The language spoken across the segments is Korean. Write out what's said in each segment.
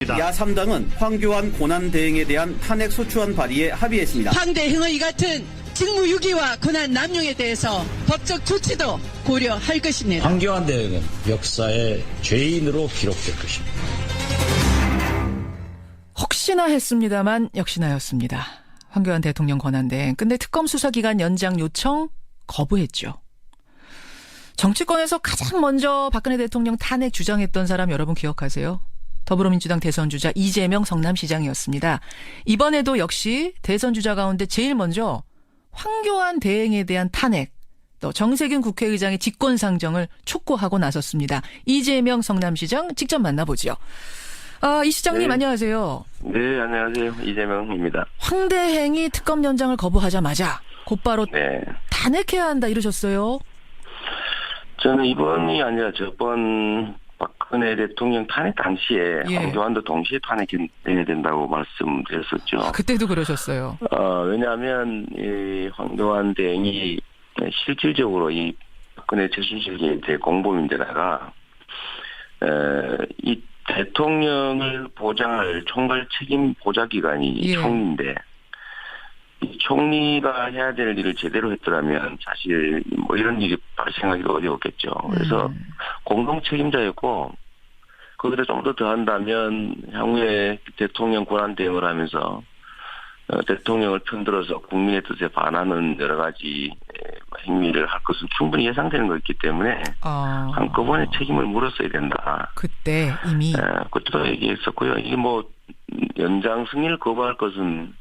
야3당은 황교안 권한대행에 대한 탄핵 소추안 발의에 합의했습니다. 황대행의 같은 직무유기와 권한 남용에 대해서 법적 조치도 고려할 것입니다. 황교안 대행은 역사의 죄인으로 기록될 것입니다. 혹시나 했습니다만 역시나였습니다. 황교안 대통령 권한대행. 근데 특검 수사기간 연장 요청 거부했죠. 정치권에서 가장 먼저 박근혜 대통령 탄핵 주장했던 사람 여러분 기억하세요? 더불어민주당 대선주자 이재명 성남시장이었습니다. 이번에도 역시 대선주자 가운데 제일 먼저 황교안 대행에 대한 탄핵, 또 정세균 국회의장의 직권상정을 촉구하고 나섰습니다. 이재명 성남시장 직접 만나보죠. 이 시장님 네. 안녕하세요. 네, 안녕하세요. 이재명입니다. 황 대행이 특검 연장을 거부하자마자 곧바로 네. 탄핵해야 한다 이러셨어요. 저는 이번이 아니라 저번 박근혜 대통령 탄핵 당시에 예. 황교안도 동시에 탄핵해야 된다고 말씀드렸었죠. 그때도 그러셨어요. 왜냐하면 이 황교안 대행이 실질적으로 이 박근혜 최순실 공범인데다가 이 대통령을 보장할 총괄 책임 보좌기관이 예. 총리인데 이 총리가 해야 될 일을 제대로 했더라면 사실 뭐 이런 일이 발생하기가 어려웠겠죠. 그래서 공동 책임자였고 거기다 좀 더 더한다면 향후에 대통령 권한 대응을 하면서 대통령을 편들어서 국민의 뜻에 반하는 여러 가지 행위를 할 것은 충분히 예상되는 것이기 때문에 한꺼번에 책임을 물었어야 된다. 그때 이미. 그때도 얘기했었고요. 이게 뭐 연장 승인을 거부할 것은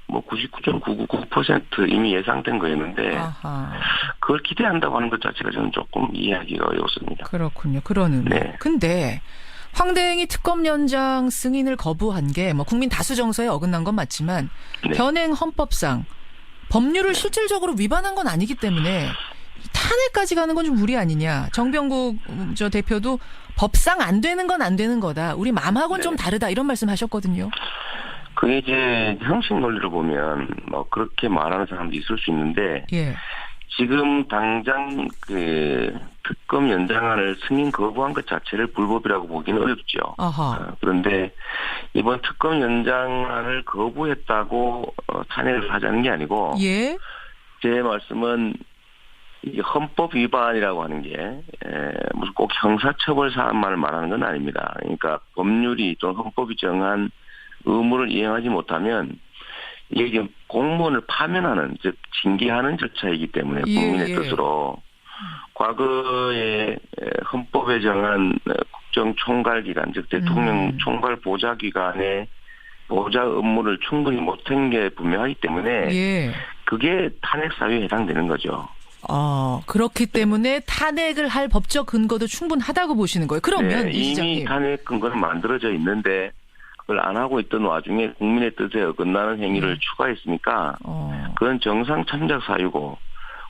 뭐 99.999% 이미 예상된 거였는데 아하. 그걸 기대한다고 하는 것 자체가 저는 조금 이해하기가 어렵습니다. 그렇군요. 그런 의미. 네. 근데 황 대행이 특검 연장 승인을 거부한 게 뭐 국민 다수 정서에 어긋난 건 맞지만 네. 현행 헌법상 법률을 실질적으로 위반한 건 아니기 때문에 탄핵까지 가는 건 좀 무리 아니냐. 정병국 저 대표도 법상 안 되는 건 안 되는 거다. 우리 마음하고는 네. 좀 다르다. 이런 말씀하셨거든요. 그게 이제 형식 논리로 보면 뭐 그렇게 말하는 사람도 있을 수 있는데 예. 지금 당장 그 특검 연장안을 승인 거부한 것 자체를 불법이라고 보기는 어렵죠. 아하. 그런데 이번 특검 연장안을 거부했다고 탄핵을 하자는 게 아니고 예. 제 말씀은 이 헌법 위반이라고 하는 게 무슨 꼭 형사처벌 사안만을 말하는 건 아닙니다. 그러니까 법률이 또 헌법이 정한 의무를 이행하지 못하면 이게 지금 공무원을 파면하는 즉 징계하는 절차이기 때문에 국민의 뜻으로 과거에 헌법에 정한 국정총괄기관 즉 대통령 총괄 보좌기관의 보좌 업무를 충분히 못한 게 분명하기 때문에 예. 그게 탄핵 사유에 해당되는 거죠. 그렇기 때문에 탄핵을 할 법적 근거도 충분하다고 보시는 거예요. 그러면 네, 이 시장님. 이미 탄핵 근거는 만들어져 있는데 그걸 안 하고 있던 와중에 국민의 뜻에 어긋나는 행위를 추가했으니까 그건 정상 참작 사유고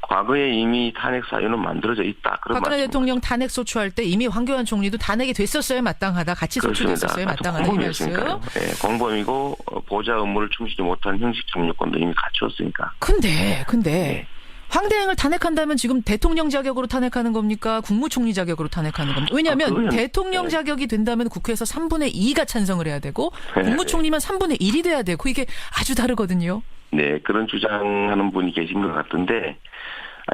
과거에 이미 탄핵 사유는 만들어져 있다. 그런 박근혜 말씀입니다. 대통령 탄핵 소추할 때 이미 황교안 총리도 탄핵이 됐었어야 마땅하다. 같이 소추됐었어야 마땅하다. 이 말씀. 네, 공범이고 보좌 업무를 충실히 못한 형식 정력권도 이미 갖추었으니까. 근데 네. 황 대행을 탄핵한다면 지금 대통령 자격으로 탄핵하는 겁니까? 국무총리 자격으로 탄핵하는 겁니까? 왜냐하면 대통령 자격이 된다면 국회에서 3분의 2가 찬성을 해야 되고 국무총리만 3분의 1이 돼야 되고 이게 아주 다르거든요. 네, 그런 주장하는 분이 계신 것 같은데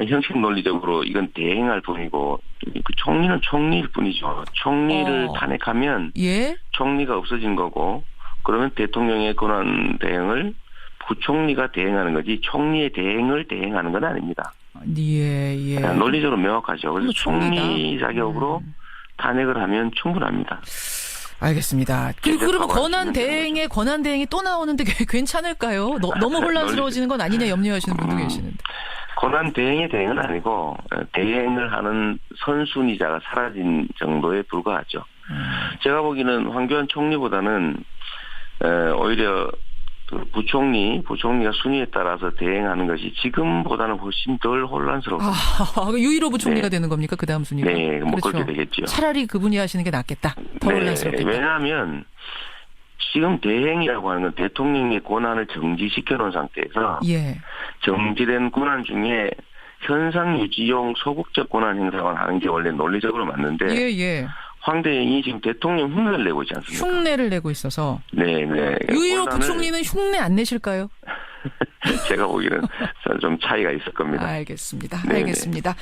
형식 논리적으로 이건 대행할 뿐이고 그 총리는 총리일 뿐이죠. 총리를 탄핵하면 예? 총리가 없어진 거고 그러면 대통령의 권한 대행을 부총리가 대행하는 거지 총리의 대행을 대행하는 건 아닙니다. 예. 논리적으로 명확하죠. 그래서 총리다. 총리 자격으로 탄핵을 하면 충분합니다. 알겠습니다. 그러면 권한 대행이 또 나오는데 괜찮을까요? 너무 혼란스러워지는 건 아니냐 염려하시는 분도 계시는데. 권한 대행의 대행은 아니고 대행을 하는 선순위자가 사라진 정도에 불과하죠. 제가 보기에는 황교안 총리보다는 오히려 부총리가 순위에 따라서 대행하는 것이 지금보다는 훨씬 덜 혼란스럽습니다. 유일호 부총리가 되는 겁니까? 그 다음 순위가? 네, 뭐 그렇죠. 그렇게 되겠죠. 차라리 그분이 하시는 게 낫겠다. 더 혼란스럽겠다. 왜냐하면 지금 대행이라고 하는 건 대통령의 권한을 정지시켜 놓은 상태에서 정지된 권한 중에 현상 유지용 소극적 권한 행사만 하는 게 원래 논리적으로 맞는데 황대행이 지금 대통령 흉내를 내고 있지 않습니까? 흉내를 내고 있어서. 네네. 유일호 부총리는 흉내 안 내실까요? 제가 보기에는 좀 차이가 있을 겁니다. 알겠습니다. 네네. 알겠습니다.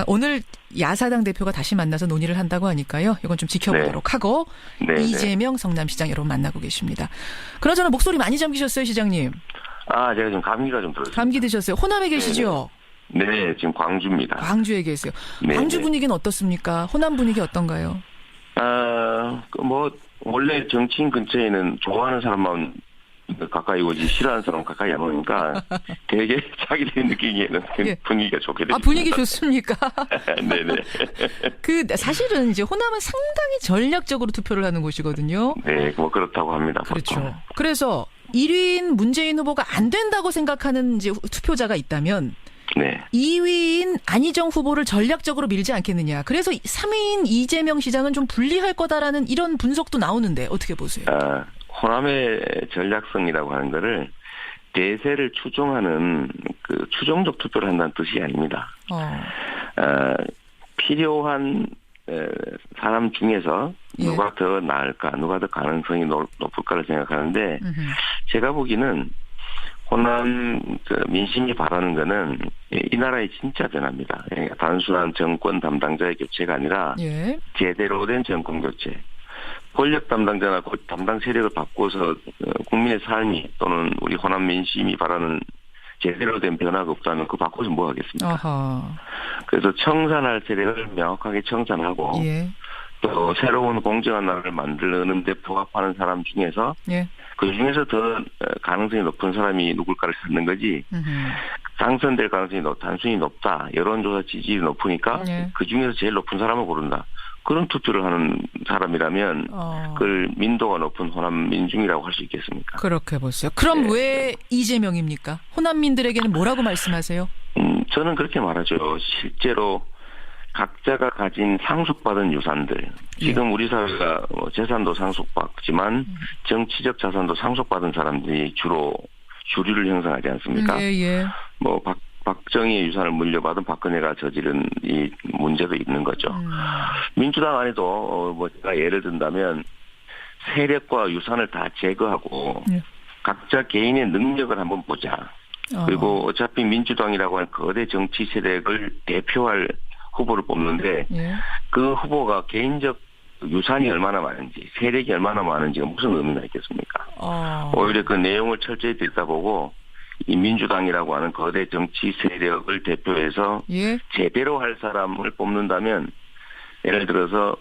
오늘 야사당 대표가 다시 만나서 논의를 한다고 하니까요. 이건 좀 지켜보도록 하고 네네. 이재명 성남시장 여러분 만나고 계십니다. 그나저나 목소리 많이 잠기셨어요, 시장님. 제가 지금 감기가 좀 들었어요. 감기 드셨어요. 호남에 계시죠? 네, 지금 광주입니다. 광주에 계세요. 네네. 광주 분위기는 어떻습니까? 호남 분위기 어떤가요? 원래 정치인 근처에는 좋아하는 사람만 가까이 오지 싫어하는 사람 가까이 안 오니까 되게 자기들이 느끼기에는 예. 분위기가 좋게 됐습니다. 분위기 좋습니까? 네네. 사실은 이제 호남은 상당히 전략적으로 투표를 하는 곳이거든요. 네, 뭐 그렇다고 합니다. 그렇죠. 보통. 그래서 1위인 문재인 후보가 안 된다고 생각하는 이제 투표자가 있다면 네. 2위인 안희정 후보를 전략적으로 밀지 않겠느냐. 그래서 3위인 이재명 시장은 좀 불리할 거다라는 이런 분석도 나오는데 어떻게 보세요? 호남의 전략성이라고 하는 거를 대세를 추종하는 그 추종적 투표를 한다는 뜻이 아닙니다. 필요한 사람 중에서 예. 누가 더 나을까, 누가 더 가능성이 높을까를 생각하는데 제가 보기에는 호남 민심이 바라는 거는 이 나라의 진짜 변화입니다. 단순한 정권 담당자의 교체가 아니라 예. 제대로 된 정권 교체. 권력 담당자나 담당 세력을 바꿔서 국민의 삶이 또는 우리 호남 민심이 바라는 제대로 된 변화가 없다면 그거 바꿔서 뭐 하겠습니까? 아하. 그래서 청산할 세력을 명확하게 청산하고 예. 또 새로운 공정한 나라를 만드는 데 부합하는 사람 중에서 예. 그 중에서 더 가능성이 높은 사람이 누굴까를 찾는 거지 당선될 가능성이 단순히 높다. 여론조사 지지율이 높으니까 예. 그 중에서 제일 높은 사람을 고른다. 그런 투표를 하는 사람이라면 그걸 민도가 높은 호남 민중이라고 할 수 있겠습니까? 그렇게 보세요. 그럼 네. 왜 이재명입니까? 호남민들에게는 뭐라고 말씀하세요? 저는 그렇게 말하죠. 실제로 각자가 가진 상속받은 유산들. 지금 우리 사회가 재산도 상속받지만 정치적 자산도 상속받은 사람들이 주로 주류를 형성하지 않습니까? 예. 박정희의 유산을 물려받은 박근혜가 저지른 이 문제도 있는 거죠. 민주당 안에도 제가 예를 든다면 세력과 유산을 다 제거하고 각자 개인의 능력을 한번 보자. 그리고 어차피 민주당이라고 하는 거대 정치 세력을 대표할 후보를 뽑는데 그 후보가 개인적 유산이 얼마나 많은지 세력이 얼마나 많은지가 무슨 의미가 있겠습니까? 오히려 그 내용을 철저히 들여다보고 이 민주당이라고 하는 거대 정치 세력을 대표해서 제대로 할 사람을 뽑는다면 예를 들어서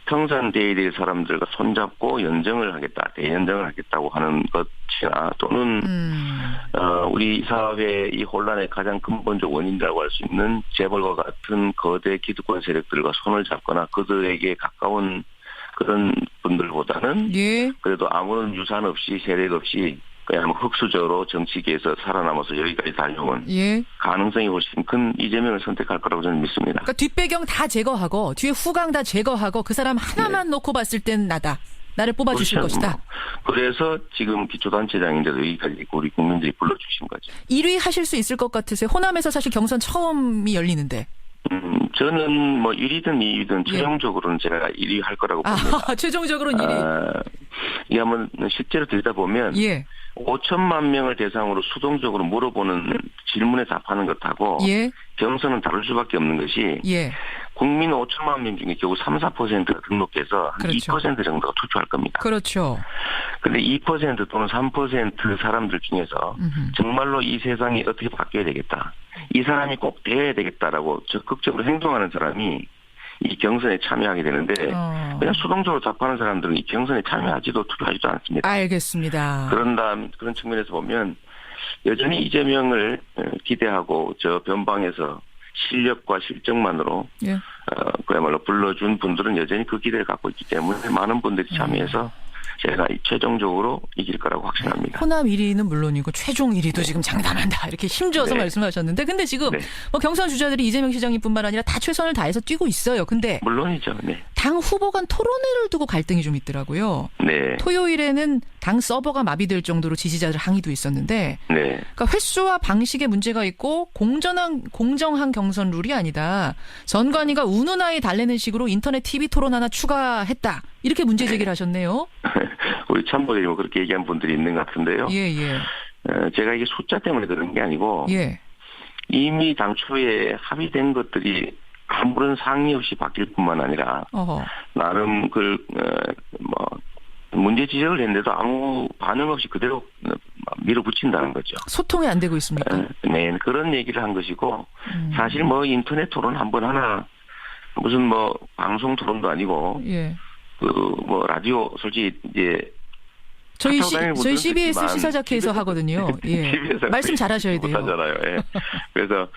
평산돼야 될 사람들과 손잡고 연정을 하겠다, 대연정을 하겠다고 하는 것이나 또는 우리 사회의 이 혼란의 가장 근본적 원인이라고 할 수 있는 재벌과 같은 거대 기득권 세력들과 손을 잡거나 그들에게 가까운 그런 분들보다는 그래도 아무런 유산 없이 세력 없이 그냥 흑수저로 정치계에서 살아남아서 여기까지 달려온 가능성이 훨씬 큰 이재명을 선택할 거라고 저는 믿습니다. 그러니까 뒷배경 다 제거하고 뒤에 후광 다 제거하고 그 사람 하나만 놓고 봤을 땐 나를 뽑아주실 그렇죠. 것이다. 그래서 지금 기초단체장인데도 여기까지 우리 국민들이 불러주신 거죠. 1위 하실 수 있을 것 같으세요? 호남에서 사실 경선 처음이 열리는데. 저는 1위든 2위든 최종적으로는 제가 1위 할 거라고 봅니다. 최종적으로는 1위. 이 한번 실제로 들여다보면 5천만 명을 대상으로 수동적으로 물어보는 질문에 답하는 것하고 경선은 다를 수밖에 없는 것이 국민 5천만 명 중에 겨우 3, 4%가 등록해서 한 2% 정도가 투표할 겁니다. 그런데 2% 또는 3% 사람들 중에서 정말로 이 세상이 어떻게 바뀌어야 되겠다. 이 사람이 꼭 되어야 되겠다라고 적극적으로 행동하는 사람이 이 경선에 참여하게 되는데 그냥 수동적으로 답하는 사람들은 이 경선에 참여하지도 투표하지도 않습니다. 알겠습니다. 그런 측면에서 보면 여전히 이재명을 기대하고 저 변방에서 실력과 실적만으로 그야말로 불러준 분들은 여전히 그 기대를 갖고 있기 때문에 많은 분들이 참여해서 제가 최종적으로 이길 거라고 확신합니다. 호남 1위는 물론이고 최종 1위도 지금 장담한다. 이렇게 힘줘서 네. 말씀하셨는데 근데 지금 네. 뭐 경선 주자들이 이재명 시장님뿐만 아니라 다 최선을 다해서 뛰고 있어요. 근데 물론이죠. 네. 당 후보 간 토론회를 두고 갈등이 좀 있더라고요. 네. 토요일에는 당 서버가 마비될 정도로 지지자들 항의도 있었는데 네. 그러니까 횟수와 방식에 문제가 있고 공정한 경선 룰이 아니다. 선관위가 운운하에 달래는 식으로 인터넷 TV 토론 하나 추가했다. 이렇게 문제 제기를 하셨네요. 우리 참모들이 뭐 그렇게 얘기한 분들이 있는 것 같은데요. 예. 제가 이게 숫자 때문에 그런 게 아니고 예. 이미 당초에 합의된 것들이 아무런 상의 없이 바뀔 뿐만 아니라 어허. 나름 문제 지적을 했는데도 아무 반응 없이 그대로 밀어붙인다는 거죠. 소통이 안 되고 있습니까? 네, 그런 얘기를 한 것이고 사실 뭐 인터넷 토론 한번 하나 무슨 뭐 방송 토론도 아니고 예. 라디오 솔직히 이제 저희 분들은 CBS 듣지만 시사자켓에서 하거든요. 예. TV에서 말씀 잘하셔야 돼요. 못하잖아요. 예. 그래서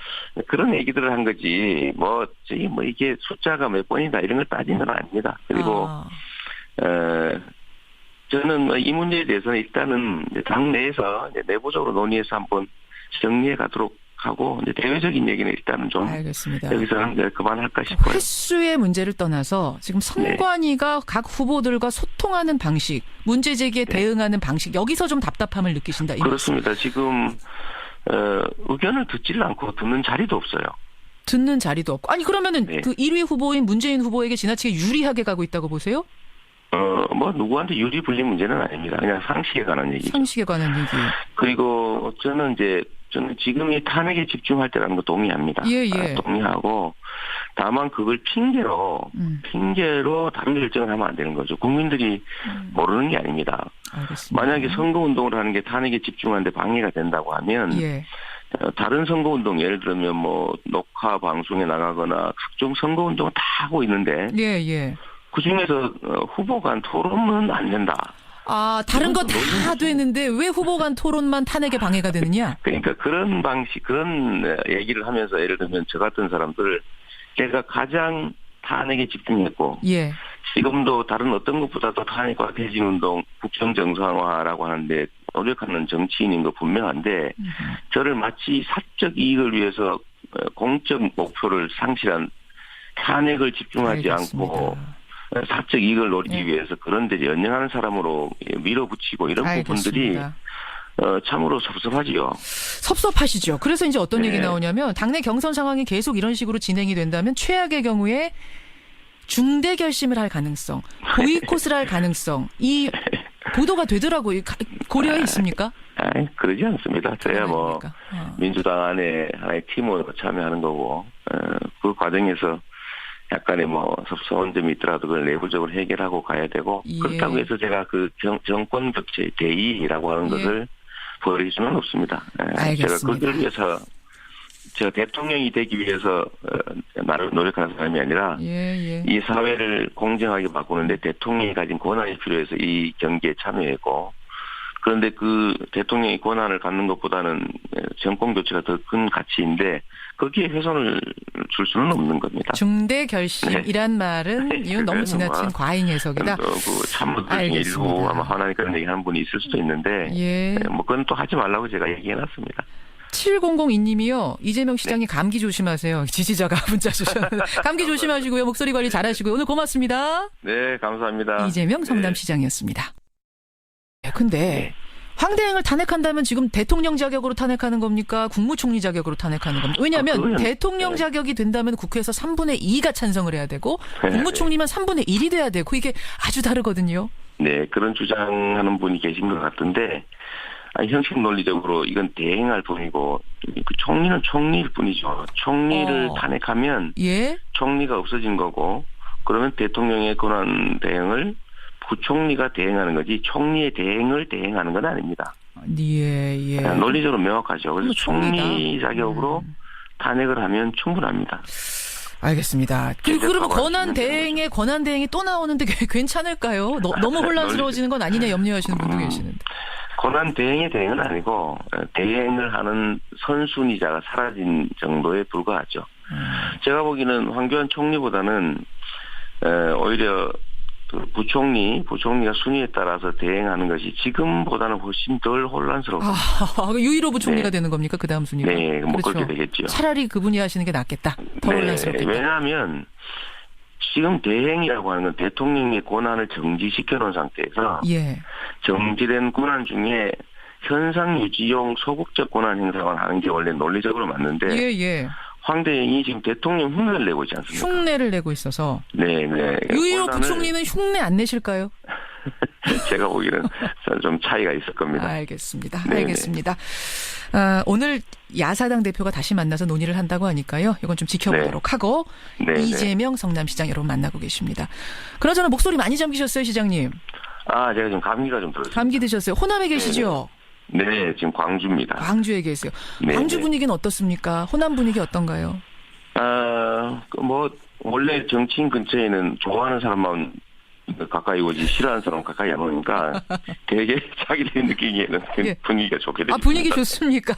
그런 얘기들을 한 거지 이게 숫자가 몇 번이다 이런 걸 따지는 건 아닙니다. 그리고 저는 이 문제에 대해서는 일단은 당 내에서 내부적으로 논의해서 한번 정리해 가도록 하고 이제 대외적인 얘기는 일단은 좀 알겠습니다. 여기서는 이제 그만할까 싶어요. 횟수의 문제를 떠나서 지금 선관위가 각 후보들과 소통하는 방식, 문제 제기에 대응하는 방식 여기서 좀 답답함을 느끼신다. 그렇습니다. 지금 의견을 듣지를 않고 듣는 자리도 없어요. 듣는 자리도 없고. 아니 그러면은 그 1위 후보인 문재인 후보에게 지나치게 유리하게 가고 있다고 보세요? 누구한테 유리 불리 문제는 아닙니다. 그냥 상식에 관한 얘기죠. 상식에 관한 얘기. 그리고 저는 지금 이 탄핵에 집중할 때라는 거 동의합니다. 예. 동의하고 다만 그걸 핑계로 다른 결정을 하면 안 되는 거죠. 국민들이 모르는 게 아닙니다. 알겠습니다. 만약에 선거운동을 하는 게 탄핵에 집중하는데 방해가 된다고 하면 다른 선거운동 예를 들면 녹화 방송에 나가거나 각종 선거운동을 다 하고 있는데 그중에서 후보 간 토론은 안 된다. 다른 거 다 되는데 왜 후보 간 토론만 탄핵에 방해가 되느냐? 그러니까 그런 방식, 그런 얘기를 하면서 예를 들면 저 같은 사람들 제가 가장 탄핵에 집중했고 지금도 다른 어떤 것보다도 탄핵과 퇴진운동, 국정정상화라고 하는데 노력하는 정치인인 거 분명한데 저를 마치 사적 이익을 위해서 공적 목표를 상실한 탄핵을 집중하지 않고 사적 이익을 노리기 위해서 그런 데 연연하는 사람으로 밀어붙이고 이런 부분들이 참으로 섭섭하지요. 섭섭하시죠. 그래서 이제 어떤 얘기 나오냐면 당내 경선 상황이 계속 이런 식으로 진행이 된다면 최악의 경우에 중대 결심을 할 가능성, 보이콧을 할 가능성 이 보도가 되더라고요. 고려해 있습니까? 그러지 않습니다. 저야 민주당 안에 하나의 팀으로 참여하는 거고 그 과정에서 약간의 섭섭한 점이 있더라도 그걸 내부적으로 해결하고 가야 되고 그렇다고 해서 제가 그 정권 격체 대의라고 하는 것을 버릴 수는 없습니다. 알겠습니다. 제가 그걸 위해서 제가 대통령이 되기 위해서 노력하는 사람이 아니라 이 사회를 공정하게 바꾸는데 대통령이 가진 권한이 필요해서 이 경기에 참여했고 그런데 그 대통령이 권한을 갖는 것보다는 정권 교체가 더 큰 가치인데 거기에 훼손을 줄 수는 없는 겁니다. 중대 결심이란 말은 이건 너무 지나친 과잉 해석이다. 참모들 중에 일부 아마 화나니 그런 얘기하는 분이 있을 수도 있는데 그건 또 하지 말라고 제가 얘기해놨습니다. 7002님이요. 이재명 시장이 감기 조심하세요. 지지자가 문자 주셨는데 감기 조심하시고요. 목소리 관리 잘하시고요. 오늘 고맙습니다. 네, 감사합니다. 이재명 성남시장이었습니다. 근데 황대행을 탄핵한다면 지금 대통령 자격으로 탄핵하는 겁니까? 국무총리 자격으로 탄핵하는 겁니까? 왜냐하면 대통령 자격이 된다면 국회에서 3분의 2가 찬성을 해야 되고 국무총리만 3분의 1이 돼야 되고 이게 아주 다르거든요. 네, 그런 주장하는 분이 계신 것 같은데 형식 논리적으로 이건 대행할 뿐이고 그 총리는 총리일 뿐이죠. 총리를 탄핵하면 총리가 없어진 거고 그러면 대통령의 권한 대행을 부총리가 대행하는 거지 총리의 대행을 대행하는 건 아닙니다. 논리적으로 명확하죠. 그래서 총리 자격으로 탄핵을 하면 충분합니다. 알겠습니다. 그러면 권한 대행이 또 나오는데 괜찮을까요? 너무 혼란스러워지는 건 아니냐 염려하시는 분도 계시는데. 권한 대행의 대행은 아니고 대행을 하는 선순위자가 사라진 정도에 불과하죠. 제가 보기에는 황교안 총리보다는 오히려 그 부총리가 순위에 따라서 대행하는 것이 지금보다는 훨씬 덜 혼란스럽습니다. 유일호 부총리가 네. 되는 겁니까? 그 다음 순위가? 네, 뭐 그렇게 되겠죠. 차라리 그분이 하시는 게 낫겠다. 더 혼란스럽겠다. 왜냐하면 지금 대행이라고 하는 건 대통령의 권한을 정지시켜 놓은 상태에서 예. 정지된 권한 중에 현상 유지용 소극적 권한 행사만 하는 게 원래 논리적으로 맞는데 예. 황 대행이 지금 대통령 흉내를 내고 있지 않습니까? 흉내를 내고 있어서. 네. 유일호 권한을 부총리는 흉내 안 내실까요? 제가 보기에는 좀 차이가 있을 겁니다. 알겠습니다. 네네. 알겠습니다. 오늘 야사당 대표가 다시 만나서 논의를 한다고 하니까요. 이건 좀 지켜보도록 하고 네. 이재명 성남시장 여러분 만나고 계십니다. 그나저나 목소리 많이 잠기셨어요, 시장님. 제가 지금 감기가 좀 들었어요. 감기 드셨어요. 호남에 계시죠? 네, 지금 광주입니다. 광주에 계세요. 네, 광주 네. 분위기는 어떻습니까? 호남 분위기 어떤가요? 원래 정치인 근처에는 좋아하는 사람만 가까이 오지 싫어하는 사람 가까이 안 오니까 되게 자기들이 느끼기에는 예. 분위기가 좋게 됩니다. 분위기 좋습니까?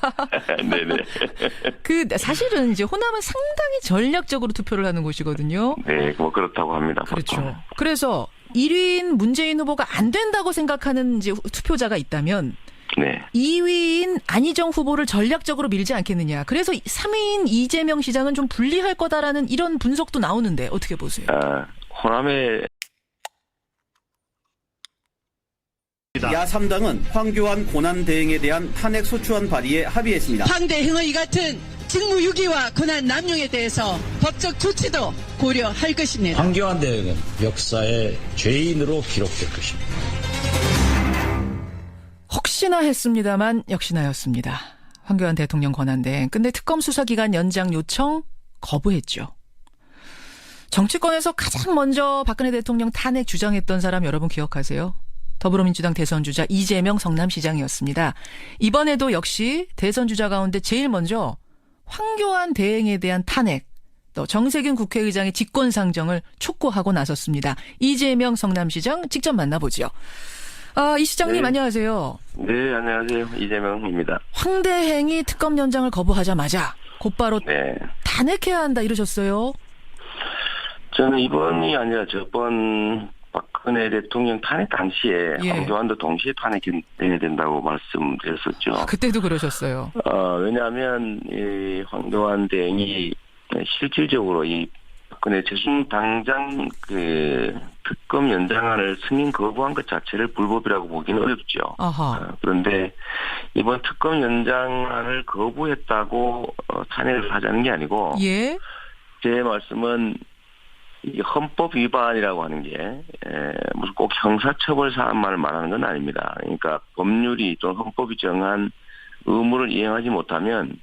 네네. 사실은 이제 호남은 상당히 전략적으로 투표를 하는 곳이거든요. 네, 뭐 그렇다고 합니다. 그렇죠. 보통. 그래서 1위인 문재인 후보가 안 된다고 생각하는 이제 투표자가 있다면 네. 2위인 안희정 후보를 전략적으로 밀지 않겠느냐. 그래서 3위인 이재명 시장은 좀 불리할 거다라는 이런 분석도 나오는데 어떻게 보세요? 호남의 야3당은 황교안 고난대행에 대한 탄핵 소추안 발의에 합의했습니다. 황 대행의 같은 직무유기와 권한 남용에 대해서 법적 조치도 고려할 것입니다. 황교안 대행은 역사의 죄인으로 기록될 것입니다. 혹시나 했습니다만 역시나였습니다. 황교안 대통령 권한대행. 근데 특검 수사기간 연장 요청 거부했죠. 정치권에서 가장 먼저 박근혜 대통령 탄핵 주장했던 사람 여러분 기억하세요? 더불어민주당 대선주자 이재명 성남시장이었습니다. 이번에도 역시 대선주자 가운데 제일 먼저 황교안 대행에 대한 탄핵, 또 정세균 국회의장의 직권상정을 촉구하고 나섰습니다. 이재명 성남시장 직접 만나보죠. 이 시장님 네. 안녕하세요. 네, 안녕하세요. 이재명입니다. 황 대행이 특검 연장을 거부하자마자 곧바로 네. 탄핵해야 한다 이러셨어요. 저는 이번이 아니라 저번 박근혜 대통령 탄핵 당시에 예. 황교안도 동시에 탄핵해야 된다고 말씀드렸었죠. 그때도 그러셨어요. 왜냐하면 이 황교안 대행이 실질적으로 이 박근혜 최순 당장 그 특검 연장안을 승인 거부한 것 자체를 불법이라고 보기는 어렵죠. 아하. 그런데 이번 특검 연장안을 거부했다고 탄핵을 하자는 게 아니고 예. 제 말씀은 이 헌법 위반이라고 하는 게 무슨 꼭 형사처벌 사안만을 말하는 건 아닙니다. 그러니까 법률이 또는 헌법이 정한 의무를 이행하지 못하면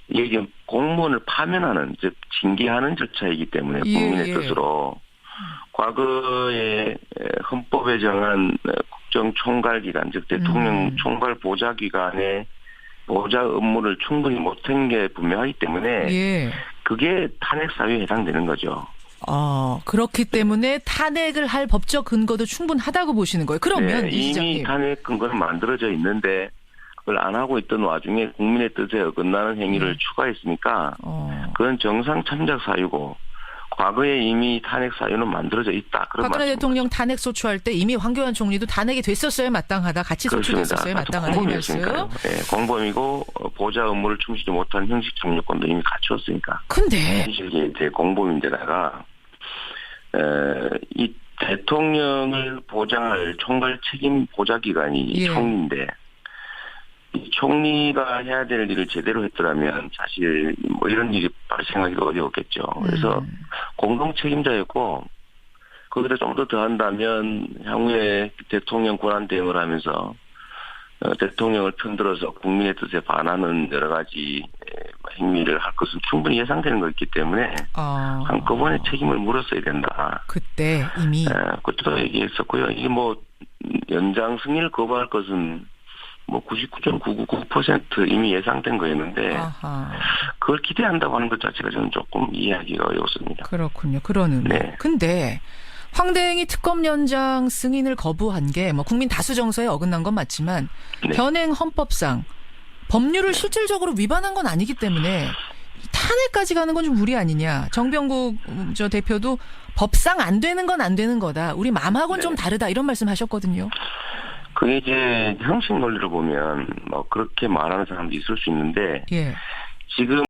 이게 공무원을 파면하는 즉 징계하는 절차이기 때문에 국민의 뜻으로 과거에 헌법에 정한 국정총괄기관 즉 대통령 총괄 보좌기관의 보좌 업무를 충분히 못한 게 분명하기 때문에 예. 그게 탄핵 사유에 해당되는 거죠. 그렇기 때문에 탄핵을 할 법적 근거도 충분하다고 보시는 거예요. 그러면 이 이미 시장님. 탄핵 근거는 만들어져 있는데 그걸 안 하고 있던 와중에 국민의 뜻에 어긋나는 행위를 추가했으니까 그건 정상 참작 사유고 과거에 이미 탄핵 사유는 만들어져 있다. 그런 박근혜 말씀입니다. 대통령 탄핵 소추할 때 이미 황교안 총리도 탄핵이 됐었어야 마땅하다. 같이 소추됐었어야 마땅하다. 이 말씀. 네, 공범이고 보좌 업무를 충실히 못한 형식 정리권도 이미 갖추었으니까. 근데 이게 제 공범인데다가 이 대통령을 보장할 총괄 책임 보좌기관이 예. 총리인데 이 총리가 해야 될 일을 제대로 했더라면 사실 뭐 이런 일이 발생하기가 어려웠겠죠. 그래서 공동 책임자였고 거기다 좀 더 더한다면 향후에 대통령 권한 대행을 하면서 대통령을 편들어서 국민의 뜻에 반하는 여러 가지 행위를 할 것은 충분히 예상되는 것이기 때문에 한꺼번에 책임을 물었어야 된다. 그때 이미 그때도 얘기했었고요. 이게 뭐 연장 승인을 거부할 것은 뭐 99.999% 이미 예상된 거였는데 그걸 기대한다고 하는 것 자체가 저는 조금 이해하기가 어렵습니다. 그렇군요. 그러는. 네. 근데 황 대행이 특검 연장 승인을 거부한 게 뭐 국민 다수 정서에 어긋난 건 맞지만 네. 현행 헌법상 법률을 실질적으로 위반한 건 아니기 때문에 탄핵까지 가는 건 좀 무리 아니냐. 정병국 저 대표도 법상 안 되는 건 안 되는 거다. 우리 마음하고는 좀 다르다. 이런 말씀 하셨거든요. 그게 이제 형식 논리로 보면 뭐 그렇게 말하는 사람도 있을 수 있는데 예. 지금